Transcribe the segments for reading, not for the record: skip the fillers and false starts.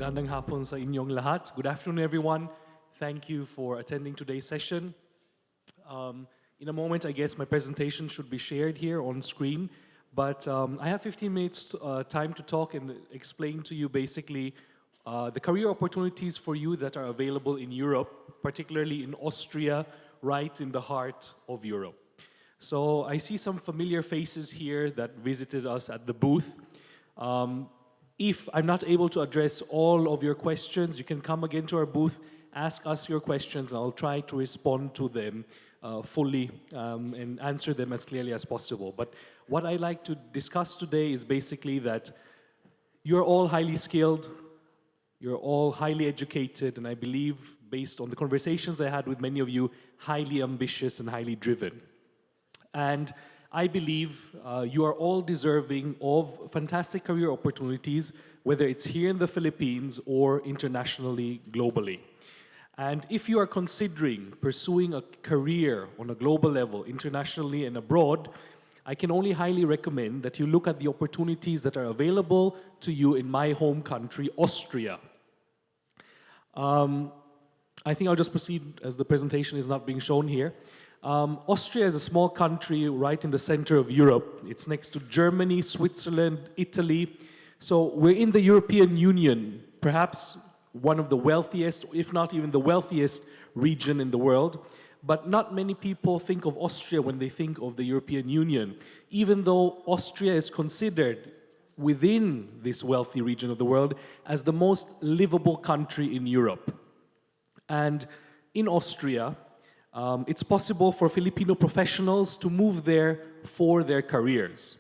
Magandang hapon sa inyong lahat. Good afternoon, everyone. Thank you for attending today's session. In a moment, I guess my presentation should be shared here on screen, but I have 15 minutes time to talk and explain to you basically the career opportunities for you that are available in Europe, particularly in Austria, right in the heart of Europe. So I see some familiar faces here that visited us at the booth. If I'm not able to address all of your questions, you can come again to our booth, ask us your questions, and I'll try to respond to them fully and answer them as clearly as possible. But what I'd like to discuss today is basically that you're all highly skilled, you're all highly educated, and I believe, based on the conversations I had with many of you, highly ambitious and highly driven. And I believe you are all deserving of fantastic career opportunities, whether it's here in the Philippines or internationally, globally. And if you are considering pursuing a career on a global level, internationally and abroad, I can only highly recommend that you look at the opportunities that are available to you in my home country, Austria. I think I'll just proceed as the presentation is not being shown here. Austria is a small country right in the center of Europe. It's next to Germany, Switzerland, Italy. So we're in the European Union, perhaps one of the wealthiest, if not even the wealthiest region in the world. But not many people think of Austria when they think of the European Union, even though Austria is considered within this wealthy region of the world as the most livable country in Europe. And in Austria, it's possible for Filipino professionals to move there for their careers.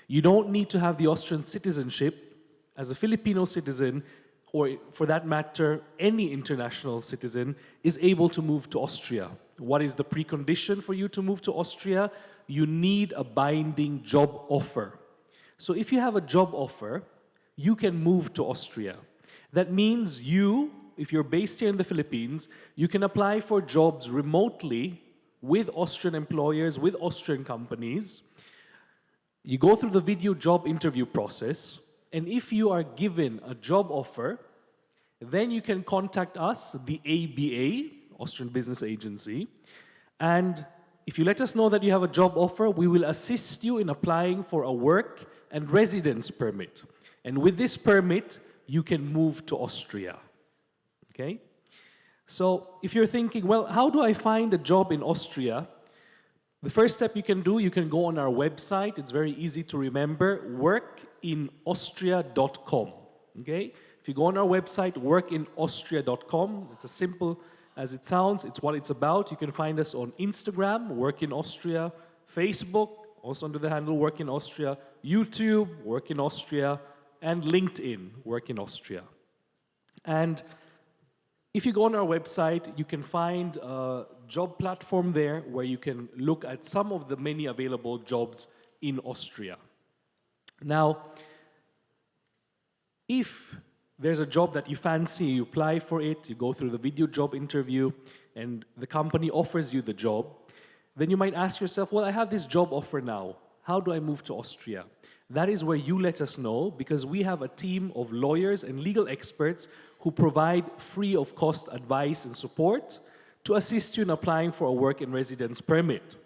You don't need to have the Austrian citizenship. As a Filipino citizen, or for that matter, any international citizen, is able to move to Austria. What is the precondition for you to move to Austria? You need a binding job offer. So if you have a job offer, you can move to Austria. That means if you're based here in the Philippines, you can apply for jobs remotely with Austrian employers, with Austrian companies. You go through the video job interview process, and if you are given a job offer, then you can contact us, the ABA, Austrian Business Agency, and if you let us know that you have a job offer, we will assist you in applying for a work and residence permit. And with this permit, you can move to Austria. Okay? So if you're thinking, well, how do I find a job in Austria? The first step you can do, you can go on our website. It's very easy to remember, workinaustria.com. Okay? If you go on our website, workinaustria.com, it's as simple as it sounds. It's what it's about. You can find us on Instagram, Work in Austria, Facebook, also under the handle Work in Austria, YouTube, Work in Austria, and LinkedIn, Work in Austria. And if you go on our website, you can find a job platform there where you can look at some of the many available jobs in Austria. Now, if there's a job that you fancy, you apply for it, you go through the video job interview, and the company offers you the job, then you might ask yourself, well, I have this job offer now. How do I move to Austria? That is where you let us know, because we have a team of lawyers and legal experts who provide free of cost advice and support to assist you in applying for a work and residence permit.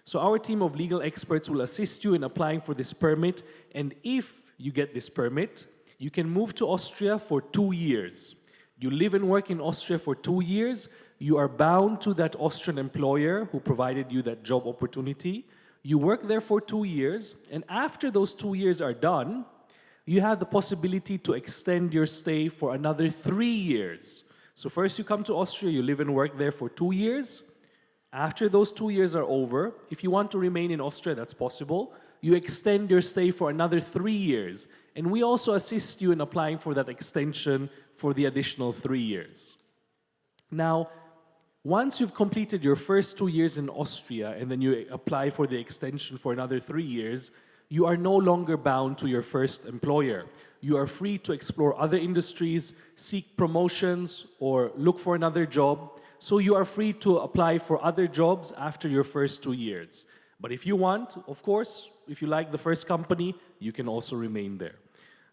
So our team of legal experts will assist you in applying for this permit, and if you get this permit, you can move to Austria for 2 years. You live and work in Austria for 2 years, you are bound to that Austrian employer who provided you that job opportunity. You work there for 2 years, and after those 2 years are done, you have the possibility to extend your stay for another 3 years. So first you come to Austria, you live and work there for 2 years. After those 2 years are over, if you want to remain in Austria, that's possible. You extend your stay for another 3 years. And we also assist you in applying for that extension for the additional 3 years. Now, once you've completed your first 2 years in Austria and then you apply for the extension for another 3 years, you are no longer bound to your first employer. You are free to explore other industries, seek promotions, or look for another job. So you are free to apply for other jobs after your first 2 years. But if you want, of course, if you like the first company, you can also remain there.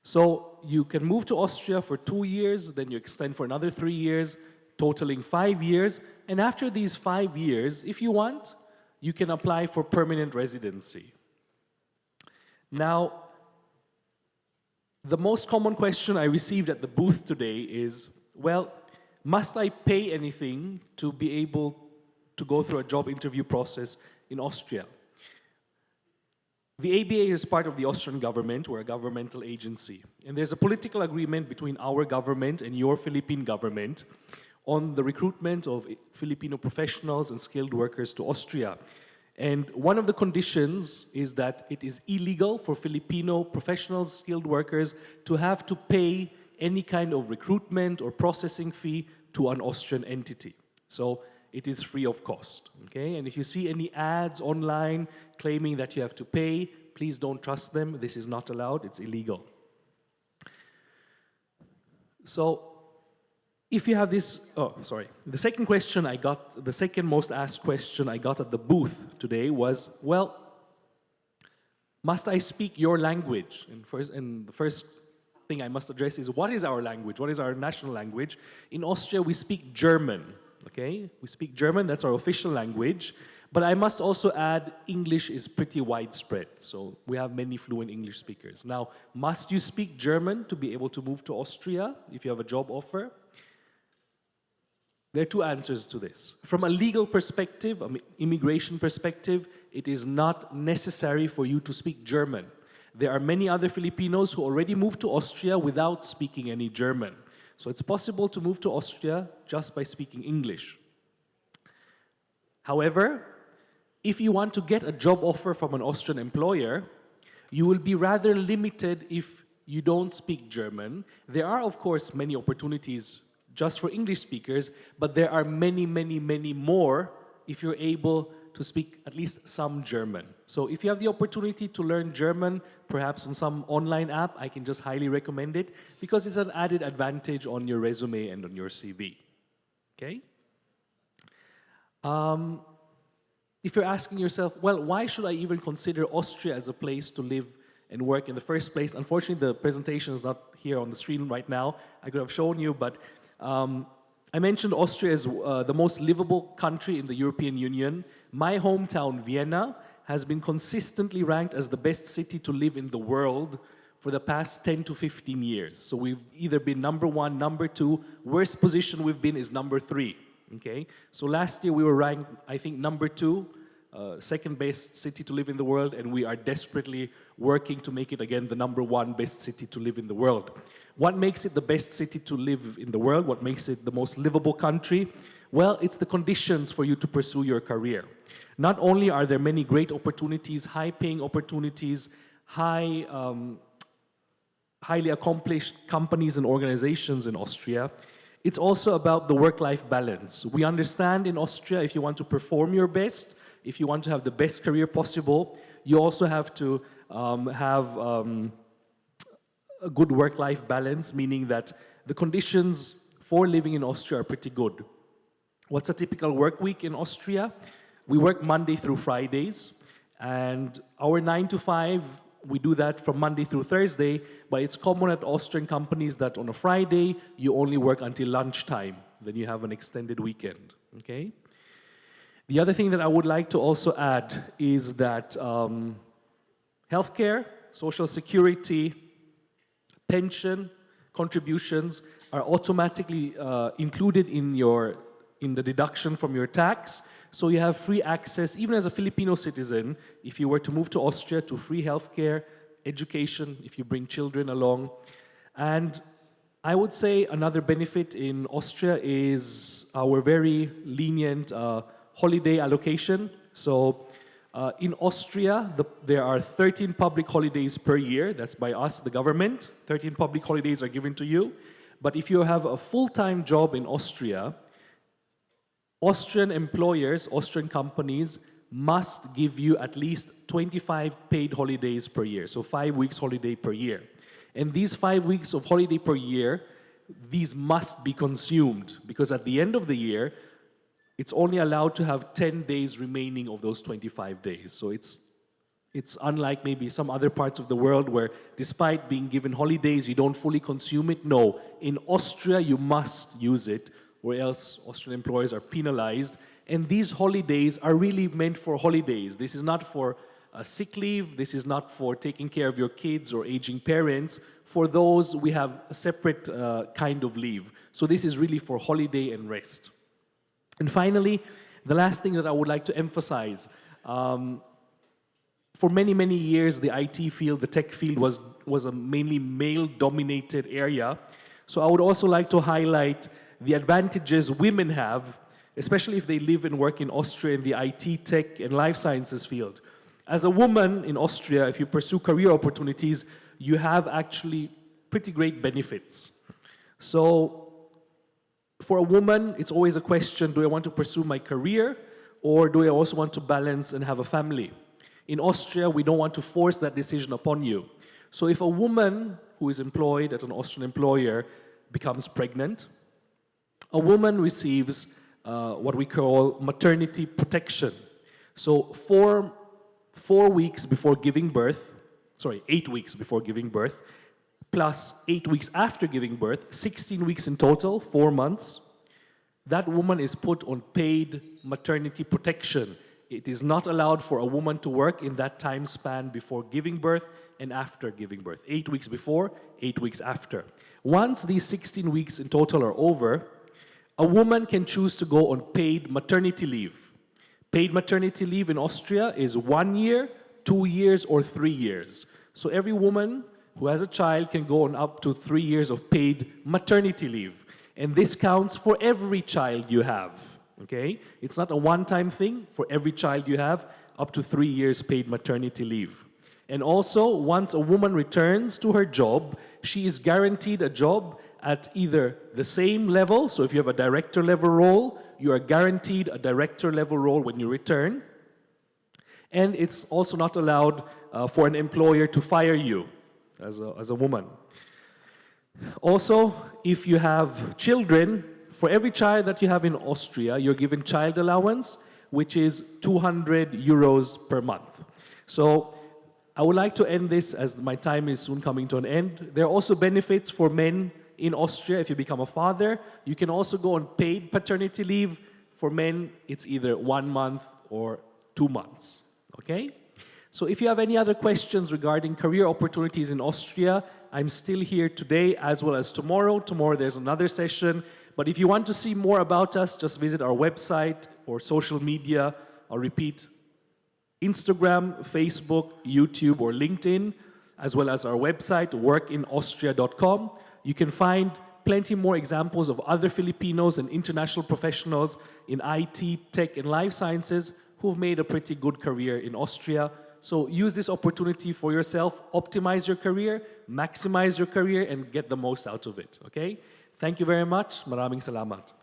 So you can move to Austria for 2 years, then you extend for another 3 years, totaling 5 years. And after these 5 years, if you want, you can apply for permanent residency. Now, the most common question I received at the booth today is, well, must I pay anything to be able to go through a job interview process in Austria? The ABA is part of the Austrian government. We're a governmental agency. And there's a political agreement between our government and your Philippine government on the recruitment of Filipino professionals and skilled workers to Austria. And one of the conditions is that it is illegal for Filipino professionals, skilled workers, to have to pay any kind of recruitment or processing fee to an Austrian entity. So it is free of cost, okay? And if you see any ads online claiming that you have to pay, please don't trust them. This is not allowed, it's illegal. So if you have this, the second question I got, the second most asked question I got at the booth today was, well, must I speak your language? And the first thing I must address is, what is our language? What is our national language? In Austria, we speak German, okay? We speak German, that's our official language. But I must also add, English is pretty widespread. So we have many fluent English speakers. Now, must you speak German to be able to move to Austria if you have a job offer? There are two answers to this. From a legal perspective, immigration perspective, it is not necessary for you to speak German. There are many other Filipinos who already moved to Austria without speaking any German. So it's possible to move to Austria just by speaking English. However, if you want to get a job offer from an Austrian employer, you will be rather limited if you don't speak German. There are, of course, many opportunities just for English speakers, but there are many, many, many more if you're able to speak at least some German. So if you have the opportunity to learn German, perhaps on some online app, I can just highly recommend it because it's an added advantage on your resume and on your CV. Okay? If you're asking yourself, well, why should I even consider Austria as a place to live and work in the first place? Unfortunately, the presentation is not here on the screen right now. I could have shown you, but I mentioned Austria is the most livable country in the European Union. My hometown, Vienna, has been consistently ranked as the best city to live in the world for the past 10 to 15 years. So we've either been number 1, number 2. Worst position we've been is number 3. Okay? So last year we were ranked, I think, number 2, second best city to live in the world, and we are desperately working to make it again the number 1 best city to live in the world. What makes it the best city to live in the world? What makes it the most livable country? Well, it's the conditions for you to pursue your career. Not only are there many great opportunities, high-paying opportunities, highly accomplished companies and organizations in Austria, it's also about the work-life balance. We understand in Austria, if you want to perform your best, if you want to have the best career possible, you also have to have a good work-life balance, meaning that the conditions for living in Austria are pretty good. What's a typical work week in Austria? We work Monday through Fridays, and our 9 to 5, we do that from Monday through Thursday, but it's common at Austrian companies that on a Friday, you only work until lunchtime. Then you have an extended weekend, okay? The other thing that I would like to also add is that healthcare, social security, pension contributions are automatically included in the deduction from your tax. So you have free access, even as a Filipino citizen, if you were to move to Austria, to free healthcare, education, if you bring children along. And I would say another benefit in Austria is our very lenient holiday allocation. So in Austria, there are 13 public holidays per year. That's by us, the government. 13 public holidays are given to you. But if you have a full-time job in Austria, Austrian employers, Austrian companies must give you at least 25 paid holidays per year. So 5 weeks holiday per year. And these 5 weeks of holiday per year, these must be consumed because at the end of the year, it's only allowed to have 10 days remaining of those 25 days. So it's It's unlike maybe some other parts of the world where despite being given holidays, you don't fully consume it. No, in Austria, you must use it, or else Austrian employers are penalized. And these holidays are really meant for holidays. This is not for sick leave. This is not for taking care of your kids or aging parents. For those, we have a separate kind of leave. So this is really for holiday and rest. And finally, the last thing that I would like to emphasize, for many, many years, the IT field, the tech field was a mainly male-dominated area. So I would also like to highlight the advantages women have, especially if they live and work in Austria in the IT, tech, and life sciences field. As a woman in Austria, if you pursue career opportunities, you have actually pretty great benefits. So for a woman, it's always a question, do I want to pursue my career, or do I also want to balance and have a family? In Austria, we don't want to force that decision upon you. So if a woman who is employed at an Austrian employer becomes pregnant, a woman receives what we call maternity protection. So 8 weeks before giving birth, plus 8 weeks after giving birth, 16 weeks in total, 4 months, that woman is put on paid maternity protection. It is not allowed for a woman to work in that time span before giving birth and after giving birth. 8 weeks before, 8 weeks after. Once these 16 weeks in total are over, a woman can choose to go on paid maternity leave. Paid maternity leave in Austria is 1 year, 2 years, or 3 years. So every woman who has a child can go on up to 3 years of paid maternity leave. And this counts for every child you have. Okay? It's not a one-time thing. For every child you have, up to 3 years paid maternity leave. And also, once a woman returns to her job, she is guaranteed a job at either the same level, so if you have a director level role, you are guaranteed a director level role when you return. And it's also not allowed for an employer to fire you as a woman. Also, if you have children, for every child that you have in Austria, you're given child allowance, which is 200 euros per month. So I would like to end this as my time is soon coming to an end. There are also benefits for men in Austria if you become a father. You can also go on paid paternity leave. For men, it's either 1 month or 2 months. Okay? So if you have any other questions regarding career opportunities in Austria, I'm still here today as well as tomorrow. Tomorrow there's another session. But if you want to see more about us, just visit our website or social media. I'll repeat, Instagram, Facebook, YouTube, or LinkedIn, as well as our website, workinaustria.com. You can find plenty more examples of other Filipinos and international professionals in IT, tech, and life sciences who've made a pretty good career in Austria. So use this opportunity for yourself, optimize your career, maximize your career, and get the most out of it, okay? Thank you very much. Maraming salamat.